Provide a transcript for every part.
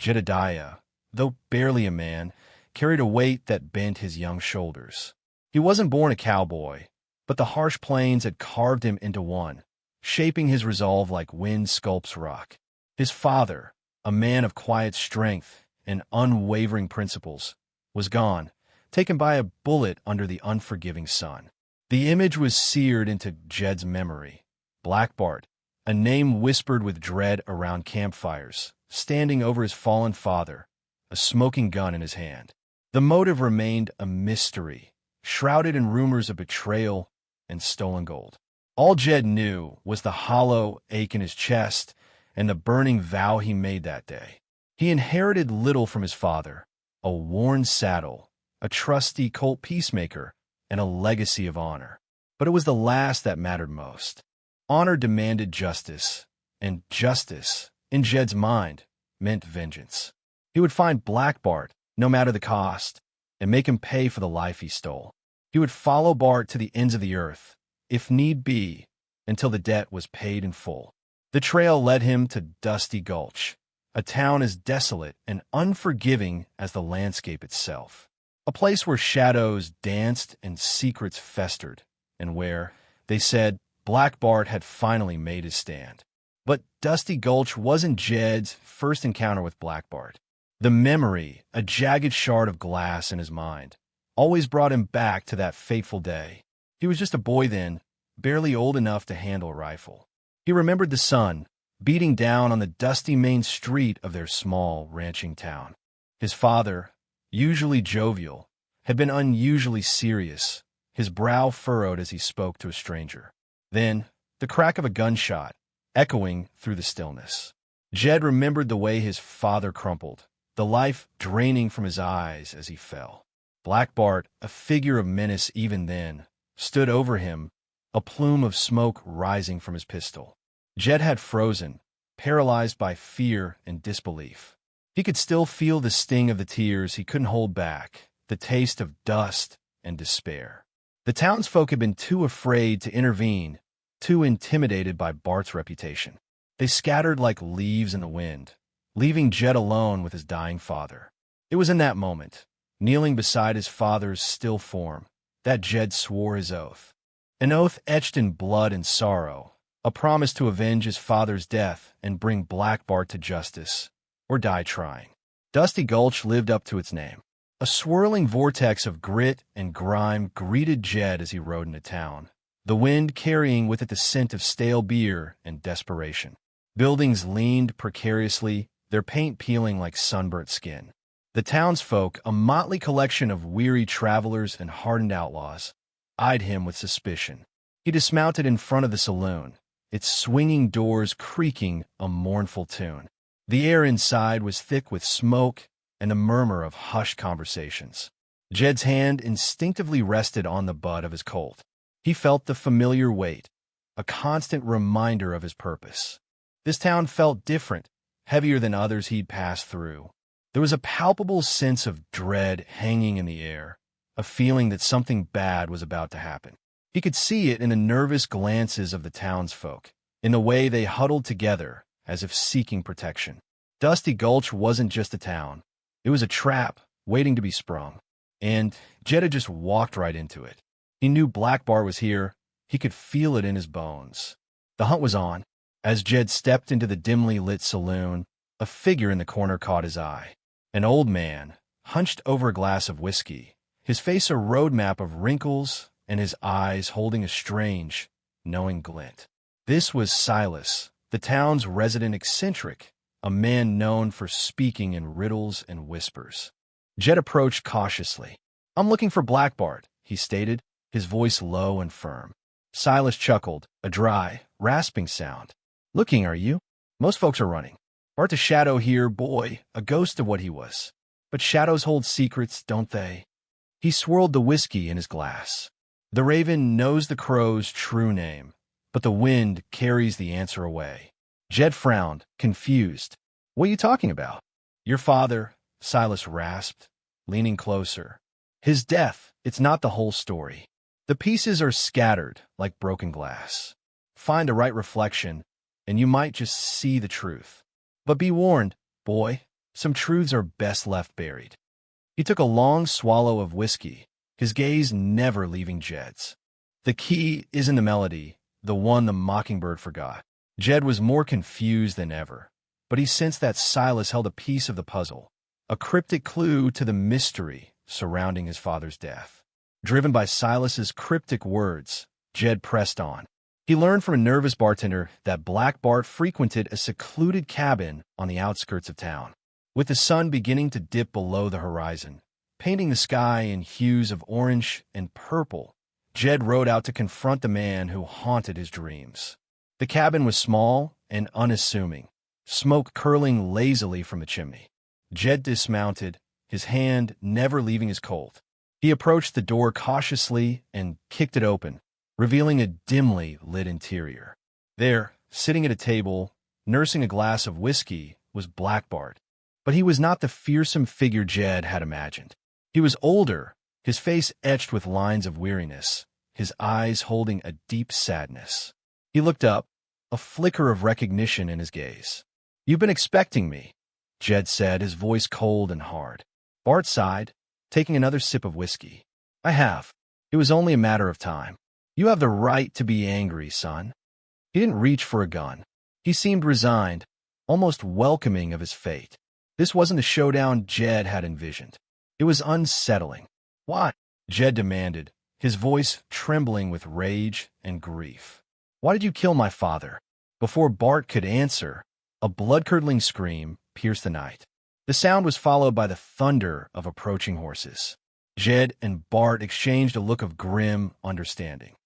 Jedediah, though barely a man, carried a weight that bent his young shoulders. He wasn't born a cowboy, but the harsh plains had carved him into one, shaping his resolve like wind sculpts rock. His father, a man of quiet strength and unwavering principles, was gone, taken by a bullet under the unforgiving sun. The image was seared into Jed's memory. Black Bart, a name whispered with dread around campfires, standing over his fallen father, a smoking gun in his hand. The motive remained a mystery, shrouded in rumors of betrayal and stolen gold. All Jed knew was the hollow ache in his chest and the burning vow he made that day. He inherited little from his father: a worn saddle, a trusty Colt peacemaker, and a legacy of honor. But it was the last that mattered most. Honor demanded justice, and justice, in Jed's mind, meant vengeance. He would find Black Bart, no matter the cost, and make him pay for the life he stole. He would follow Bart to the ends of the earth, if need be, until the debt was paid in full. The trail led him to Dusty Gulch, a town as desolate and unforgiving as the landscape itself. A place where shadows danced and secrets festered, and where, they said, Black Bart had finally made his stand. But Dusty Gulch wasn't Jed's first encounter with Black Bart. The memory, a jagged shard of glass in his mind, always brought him back to that fateful day. He was just a boy then, barely old enough to handle a rifle. He remembered the sun beating down on the dusty main street of their small ranching town. His father, usually jovial, had been unusually serious, his brow furrowed as he spoke to a stranger. Then, the crack of a gunshot, echoing through the stillness. Jed remembered the way his father crumpled, the life draining from his eyes as he fell. Black Bart, a figure of menace even then, stood over him, a plume of smoke rising from his pistol. Jed had frozen, paralyzed by fear and disbelief. He could still feel the sting of the tears he couldn't hold back, the taste of dust and despair. The townsfolk had been too afraid to intervene, too intimidated by Bart's reputation. They scattered like leaves in the wind, leaving Jed alone with his dying father. It was in that moment, kneeling beside his father's still form, that Jed swore his oath. An oath etched in blood and sorrow, a promise to avenge his father's death and bring Black Bart to justice, or die trying. Dusty Gulch lived up to its name. A swirling vortex of grit and grime greeted Jed as he rode into town, the wind carrying with it the scent of stale beer and desperation. Buildings leaned precariously, their paint peeling like sunburnt skin. The townsfolk, a motley collection of weary travelers and hardened outlaws, eyed him with suspicion. He dismounted in front of the saloon, its swinging doors creaking a mournful tune. The air inside was thick with smoke and the murmur of hushed conversations. Jed's hand instinctively rested on the butt of his Colt. He felt the familiar weight, a constant reminder of his purpose. This town felt different, heavier than others he'd passed through. There was a palpable sense of dread hanging in the air, a feeling that something bad was about to happen. He could see it in the nervous glances of the townsfolk, in the way they huddled together as if seeking protection. Dusty Gulch wasn't just a town. It was a trap waiting to be sprung, and Jed had just walked right into it. He knew Black Bart was here. He could feel it in his bones. The hunt was on. As Jed stepped into the dimly lit saloon, a figure in the corner caught his eye. An old man, hunched over a glass of whiskey, his face a roadmap of wrinkles and his eyes holding a strange, knowing glint. This was Silas, the town's resident eccentric, a man known for speaking in riddles and whispers. Jed approached cautiously. "I'm looking for Black Bart," he stated, his voice low and firm. Silas chuckled, a dry, rasping sound. "Looking, are you? Most folks are running. Bart's a shadow here, boy, a ghost of what he was. But shadows hold secrets, don't they?" He swirled the whiskey in his glass. "The raven knows the crow's true name, but the wind carries the answer away." Jed frowned, confused. "What are you talking about?" "Your father," Silas rasped, leaning closer. "His death, it's not the whole story. The pieces are scattered like broken glass. Find the right reflection, and you might just see the truth. But be warned, boy, some truths are best left buried. He took a long swallow of whiskey, his gaze never leaving Jed's. The key isn't the melody, the one the mockingbird forgot. Jed was more confused than ever, but he sensed that Silas held a piece of the puzzle, a cryptic clue to the mystery surrounding his father's death. Driven by Silas's cryptic words, Jed pressed on. He learned from a nervous bartender that Black Bart frequented a secluded cabin on the outskirts of town. With the sun beginning to dip below the horizon, painting the sky in hues of orange and purple, Jed rode out to confront the man who haunted his dreams. The cabin was small and unassuming, smoke curling lazily from the chimney. Jed dismounted, his hand never leaving his Colt. He approached the door cautiously and kicked it open, revealing a dimly lit interior. There, sitting at a table, nursing a glass of whiskey, was Black Bart. But he was not the fearsome figure Jed had imagined. He was older, his face etched with lines of weariness, his eyes holding a deep sadness. He looked up, a flicker of recognition in his gaze. "You've been expecting me," Jed said, his voice cold and hard. Bart sighed, taking another sip of whiskey. "I have. It was only a matter of time. You have the right to be angry, son." He didn't reach for a gun. He seemed resigned, almost welcoming of his fate. This wasn't the showdown Jed had envisioned. It was unsettling. "Why?" Jed demanded, his voice trembling with rage and grief. "Why did you kill my father?" Before Bart could answer, a blood-curdling scream pierced the night. The sound was followed by the thunder of approaching horses. Jed and Bart exchanged a look of grim understanding.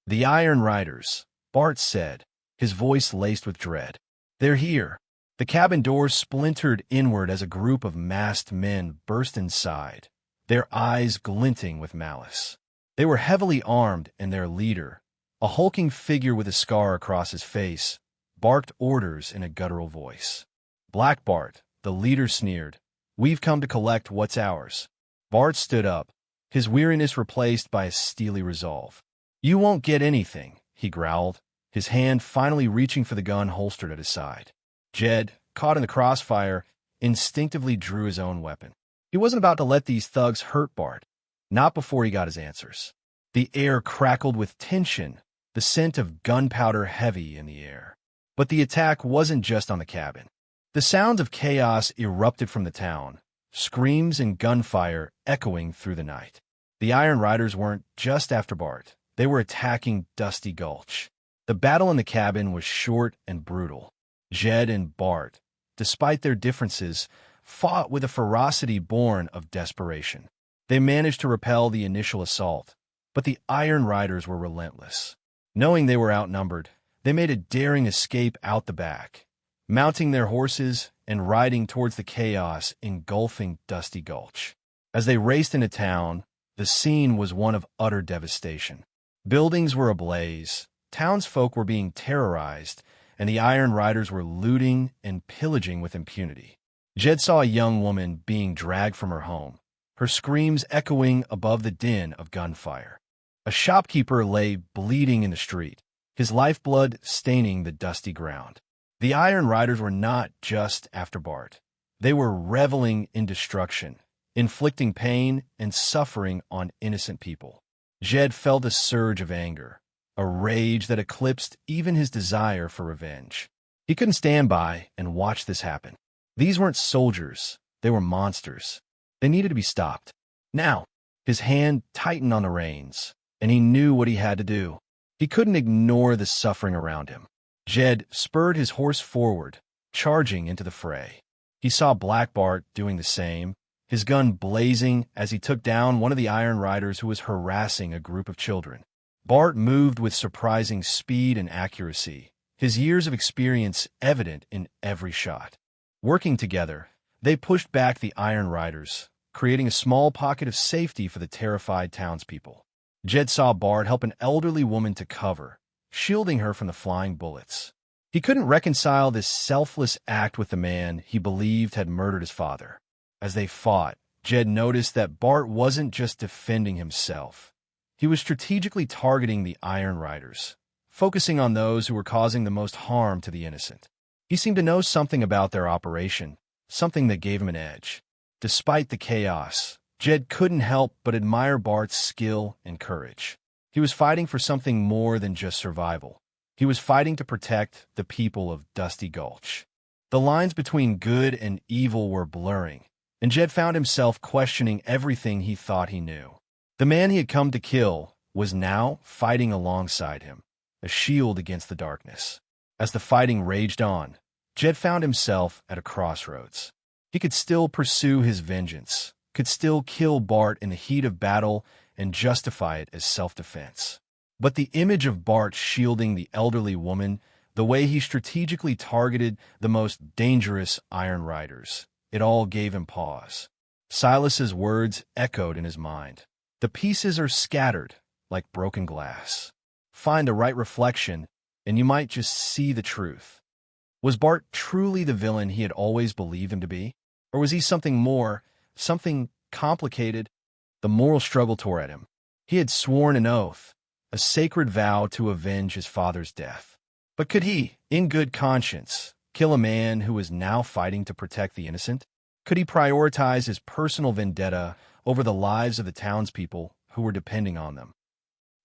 "The Iron Riders," Bart said, his voice laced with dread. "They're here." The cabin doors splintered inward as a group of masked men burst inside, their eyes glinting with malice. They were heavily armed, and their leader, a hulking figure with a scar across his face, barked orders in a guttural voice. "Black Bart," the leader sneered, "we've come to collect what's ours." Bart stood up, his weariness replaced by a steely resolve. "You won't get anything," he growled, his hand finally reaching for the gun holstered at his side. Jed, caught in the crossfire, instinctively drew his own weapon. He wasn't about to let these thugs hurt Bart, not before he got his answers. The air crackled with tension, the scent of gunpowder heavy in the air. But the attack wasn't just on the cabin. The sounds of chaos erupted from the town, screams and gunfire echoing through the night. The Iron Riders weren't just after Bart. They were attacking Dusty Gulch. The battle in the cabin was short and brutal. Jed and Bart, despite their differences, fought with a ferocity born of desperation. They managed to repel the initial assault, but the Iron Riders were relentless. Knowing they were outnumbered, they made a daring escape out the back, mounting their horses and riding towards the chaos engulfing Dusty Gulch. As they raced into town, the scene was one of utter devastation. Buildings were ablaze, townsfolk were being terrorized, and the Iron Riders were looting and pillaging with impunity. Jed saw a young woman being dragged from her home, her screams echoing above the din of gunfire. A shopkeeper lay bleeding in the street, his lifeblood staining the dusty ground. The Iron Riders were not just after Bart. They were reveling in destruction, inflicting pain and suffering on innocent people. Jed felt a surge of anger, a rage that eclipsed even his desire for revenge. He couldn't stand by and watch this happen. These weren't soldiers, they were monsters. They needed to be stopped. Now, his hand tightened on the reins, and he knew what he had to do. He couldn't ignore the suffering around him. Jed spurred his horse forward, charging into the fray. He saw Black Bart doing the same, his gun blazing as he took down one of the Iron Riders who was harassing a group of children. Bart moved with surprising speed and accuracy, his years of experience evident in every shot. Working together, they pushed back the Iron Riders, creating a small pocket of safety for the terrified townspeople. Jed saw Bart help an elderly woman to cover, shielding her from the flying bullets. He couldn't reconcile this selfless act with the man he believed had murdered his father. As they fought, Jed noticed that Bart wasn't just defending himself. He was strategically targeting the Iron Riders, focusing on those who were causing the most harm to the innocent. He seemed to know something about their operation, something that gave him an edge. Despite the chaos, Jed couldn't help but admire Bart's skill and courage. He was fighting for something more than just survival. He was fighting to protect the people of Dusty Gulch. The lines between good and evil were blurring, and Jed found himself questioning everything he thought he knew. The man he had come to kill was now fighting alongside him, a shield against the darkness. As the fighting raged on, Jed found himself at a crossroads. He could still pursue his vengeance, could still kill Bart in the heat of battle and justify it as self-defense. But the image of Bart shielding the elderly woman, the way he strategically targeted the most dangerous Iron Riders, it all gave him pause. Silas's words echoed in his mind. The pieces are scattered like broken glass. Find the right reflection, and you might just see the truth. Was Bart truly the villain he had always believed him to be? Or was he something more, something complicated? The moral struggle tore at him. He had sworn an oath, a sacred vow to avenge his father's death. But could he, in good conscience, kill a man who was now fighting to protect the innocent? Could he prioritize his personal vendetta over the lives of the townspeople who were depending on them?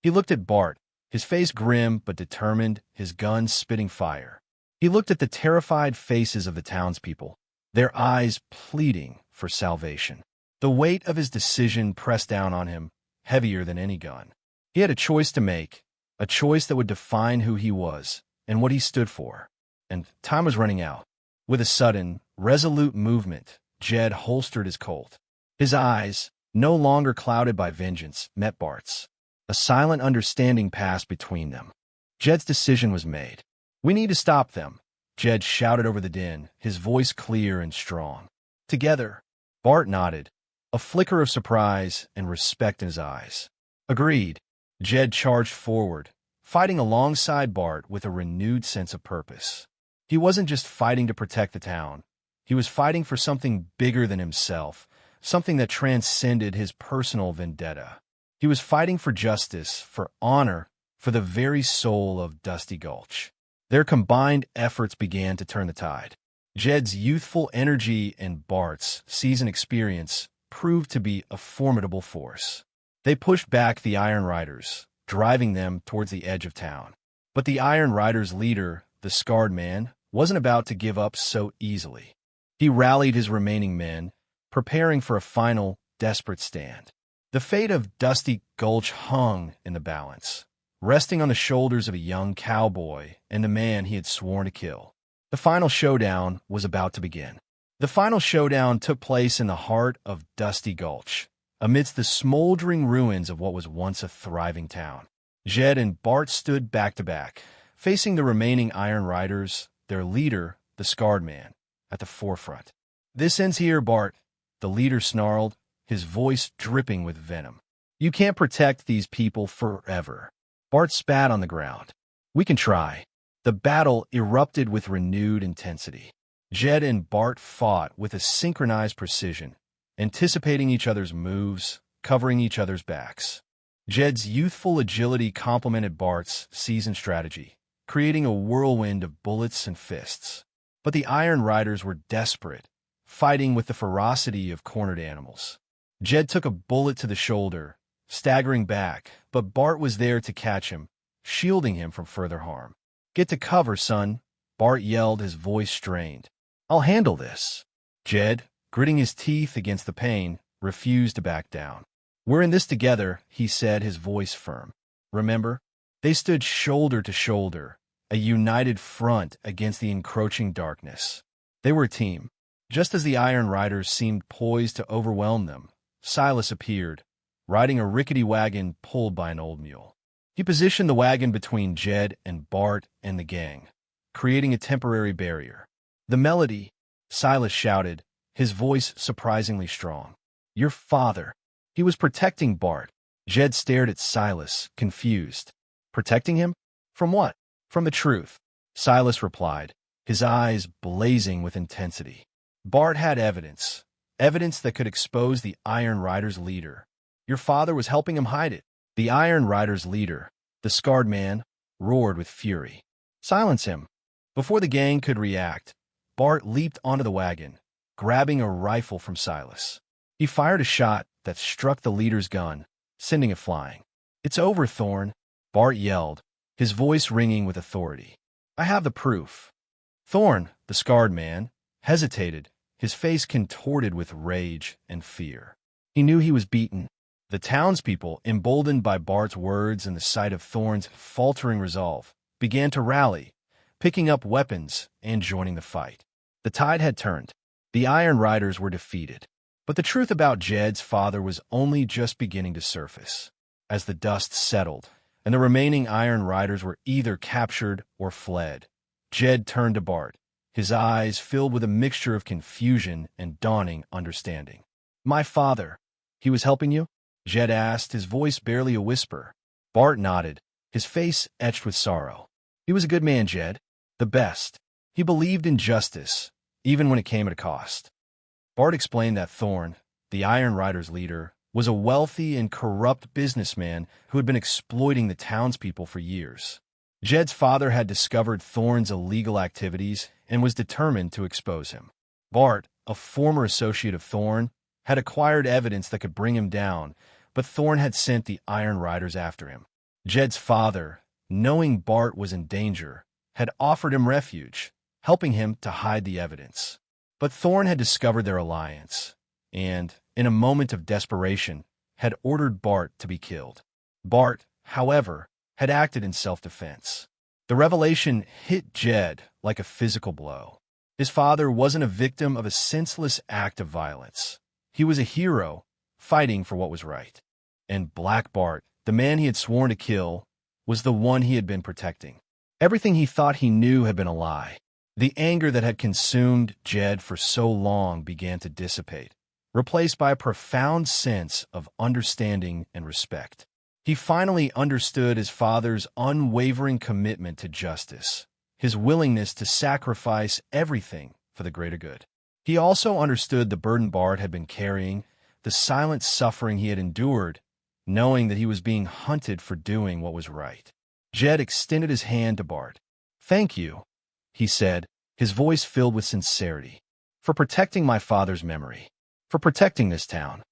He looked at Bart, his face grim but determined, his gun spitting fire. He looked at the terrified faces of the townspeople, their eyes pleading for salvation. The weight of his decision pressed down on him, heavier than any gun. He had a choice to make, a choice that would define who he was and what he stood for. And time was running out. With a sudden, resolute movement, Jed holstered his Colt. His eyes, no longer clouded by vengeance, met Bart's. A silent understanding passed between them. Jed's decision was made. "We need to stop them," Jed shouted over the din, his voice clear and strong. Together, Bart nodded, a flicker of surprise and respect in his eyes. Agreed. Jed charged forward, fighting alongside Bart with a renewed sense of purpose. He wasn't just fighting to protect the town. He was fighting for something bigger than himself, something that transcended his personal vendetta. He was fighting for justice, for honor, for the very soul of Dusty Gulch. Their combined efforts began to turn the tide. Jed's youthful energy and Bart's seasoned experience proved to be a formidable force. They pushed back the Iron Riders, driving them towards the edge of town. But the Iron Riders' leader, the scarred man, wasn't about to give up so easily. He rallied his remaining men, preparing for a final, desperate stand. The fate of Dusty Gulch hung in the balance, resting on the shoulders of a young cowboy and the man he had sworn to kill. The final showdown was about to begin. The final showdown took place in the heart of Dusty Gulch, amidst the smoldering ruins of what was once a thriving town. Jed and Bart stood back to back, facing the remaining Iron Riders, their leader, the scarred man, at the forefront. "This ends here, Bart," the leader snarled, his voice dripping with venom. "You can't protect these people forever." Bart spat on the ground. "We can try." The battle erupted with renewed intensity. Jed and Bart fought with a synchronized precision, anticipating each other's moves, covering each other's backs. Jed's youthful agility complemented Bart's seasoned strategy, creating a whirlwind of bullets and fists. But the Iron Riders were desperate, fighting with the ferocity of cornered animals. Jed took a bullet to the shoulder, staggering back, but Bart was there to catch him, shielding him from further harm. "Get to cover, son," Bart yelled, his voice strained. "I'll handle this." Jed, gritting his teeth against the pain, refused to back down. "We're in this together," he said, his voice firm. "Remember?" They stood shoulder to shoulder, a united front against the encroaching darkness. They were a team. Just as the Iron Riders seemed poised to overwhelm them, Silas appeared, riding a rickety wagon pulled by an old mule. He positioned the wagon between Jed and Bart and the gang, creating a temporary barrier. "The melody," Silas shouted, his voice surprisingly strong. "Your father." He was protecting Bart. Jed stared at Silas, confused. Protecting him? From what? "From the truth," Silas replied, his eyes blazing with intensity. Bart had evidence. Evidence that could expose the Iron Rider's leader. Your father was helping him hide it. The Iron Rider's leader, the scarred man, roared with fury. "Silence him." Before the gang could react, Bart leaped onto the wagon, grabbing a rifle from Silas. He fired a shot that struck the leader's gun, sending it flying. "It's over, Thorn," Bart yelled, his voice ringing with authority. "I have the proof." Thorn, the scarred man, hesitated, his face contorted with rage and fear. He knew he was beaten. The townspeople, emboldened by Bart's words and the sight of Thorn's faltering resolve, began to rally, picking up weapons and joining the fight. The tide had turned. The Iron Riders were defeated. But the truth about Jed's father was only just beginning to surface. As the dust settled, and the remaining Iron Riders were either captured or fled, Jed turned to Bart, his eyes filled with a mixture of confusion and dawning understanding. "My father, he was helping you?" Jed asked, his voice barely a whisper. Bart nodded, his face etched with sorrow. "He was a good man, Jed. The best. He believed in justice, even when it came at a cost." Bart explained that Thorn, the Iron Riders' leader, was a wealthy and corrupt businessman who had been exploiting the townspeople for years. Jed's father had discovered Thorn's illegal activities and was determined to expose him. Bart, a former associate of Thorn, had acquired evidence that could bring him down, but Thorn had sent the Iron Riders after him. Jed's father, knowing Bart was in danger, had offered him refuge, helping him to hide the evidence. But Thorn had discovered their alliance, and, in a moment of desperation, had ordered Bart to be killed. Bart, however, had acted in self-defense. The revelation hit Jed like a physical blow. His father wasn't a victim of a senseless act of violence. He was a hero, fighting for what was right. And Black Bart, the man he had sworn to kill, was the one he had been protecting. Everything he thought he knew had been a lie. The anger that had consumed Jed for so long began to dissipate, replaced by a profound sense of understanding and respect. He finally understood his father's unwavering commitment to justice, his willingness to sacrifice everything for the greater good. He also understood the burden Bart had been carrying, the silent suffering he had endured, knowing that he was being hunted for doing what was right. Jed extended his hand to Bart. "Thank you," he said, his voice filled with sincerity, "for protecting my father's memory, for protecting this town."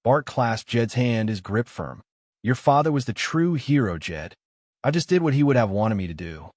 Bart clasped Jed's hand, his grip firm. "Your father was the true hero, Jed. I just did what he would have wanted me to do."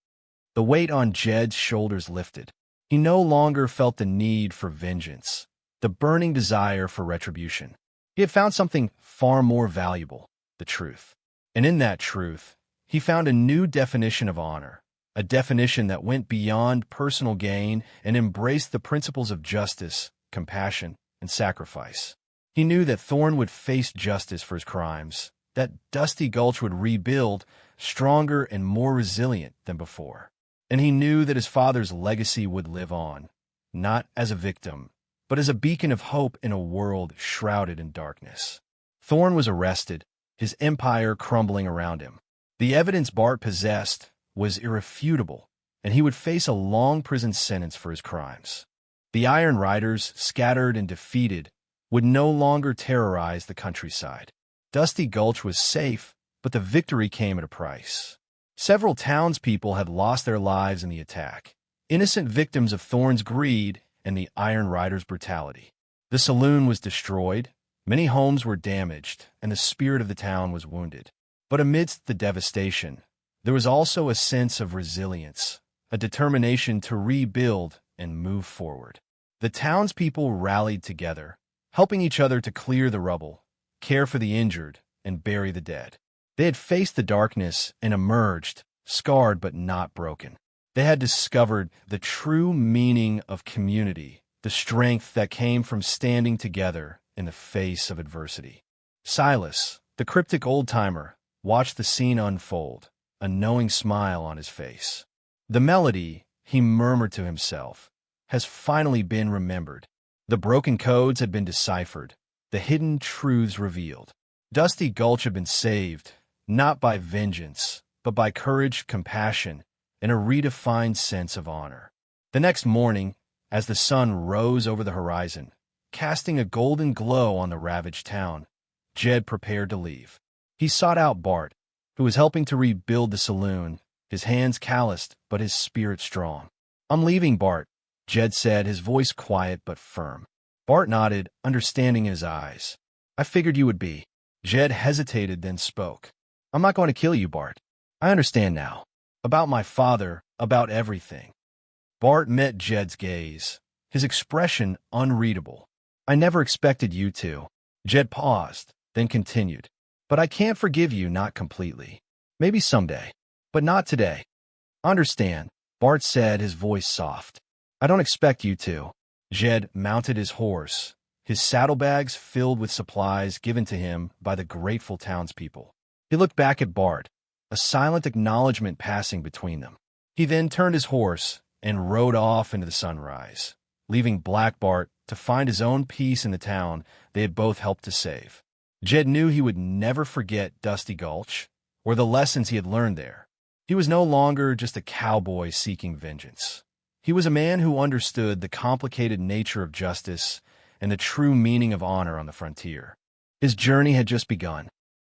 The weight on Jed's shoulders lifted. He no longer felt the need for vengeance, the burning desire for retribution. He had found something far more valuable, the truth. And in that truth, he found a new definition of honor, a definition that went beyond personal gain and embraced the principles of justice, compassion, and sacrifice. He knew that Thorn would face justice for his crimes, that Dusty Gulch would rebuild, stronger and more resilient than before. And he knew that his father's legacy would live on, not as a victim, but as a beacon of hope in a world shrouded in darkness. Thorn was arrested, his empire crumbling around him. The evidence Bart possessed was irrefutable, and he would face a long prison sentence for his crimes. The Iron Riders, scattered and defeated, would no longer terrorize the countryside. Dusty Gulch was safe, but the victory came at a price. Several townspeople had lost their lives in the attack, innocent victims of Thorn's greed and the Iron Riders' brutality. The saloon was destroyed, many homes were damaged, and the spirit of the town was wounded. But amidst the devastation, there was also a sense of resilience, a determination to rebuild and move forward. The townspeople rallied together, helping each other to clear the rubble, care for the injured, and bury the dead. They had faced the darkness and emerged, scarred but not broken. They had discovered the true meaning of community, the strength that came from standing together in the face of adversity. Silas, the cryptic old-timer, watched the scene unfold, a knowing smile on his face. The melody, he murmured to himself, has finally been remembered. The broken codes had been deciphered, the hidden truths revealed. Dusty Gulch had been saved, not by vengeance, but by courage, compassion, and a redefined sense of honor. The next morning, as the sun rose over the horizon, casting a golden glow on the ravaged town, Jed prepared to leave. He sought out Bart, who was helping to rebuild the saloon, his hands calloused but his spirit strong. "I'm leaving, Bart," Jed said, his voice quiet but firm. Bart nodded, understanding in his eyes. I figured you would be. Jed hesitated, then spoke. I'm not going to kill you, Bart. I understand now. About my father, about everything. Bart met Jed's gaze, his expression unreadable. I never expected you to. Jed paused, then continued. But I can't forgive you, not completely. Maybe someday. But not today. Understand, Bart said, his voice soft. I don't expect you to. Jed mounted his horse, his saddlebags filled with supplies given to him by the grateful townspeople. He looked back at Bart, a silent acknowledgement passing between them. He then turned his horse and rode off into the sunrise, leaving Black Bart to find his own peace in the town they had both helped to save. Jed knew he would never forget Dusty Gulch or the lessons he had learned there. He was no longer just a cowboy seeking vengeance. He was a man who understood the complicated nature of justice and the true meaning of honor on the frontier. His journey had just begun,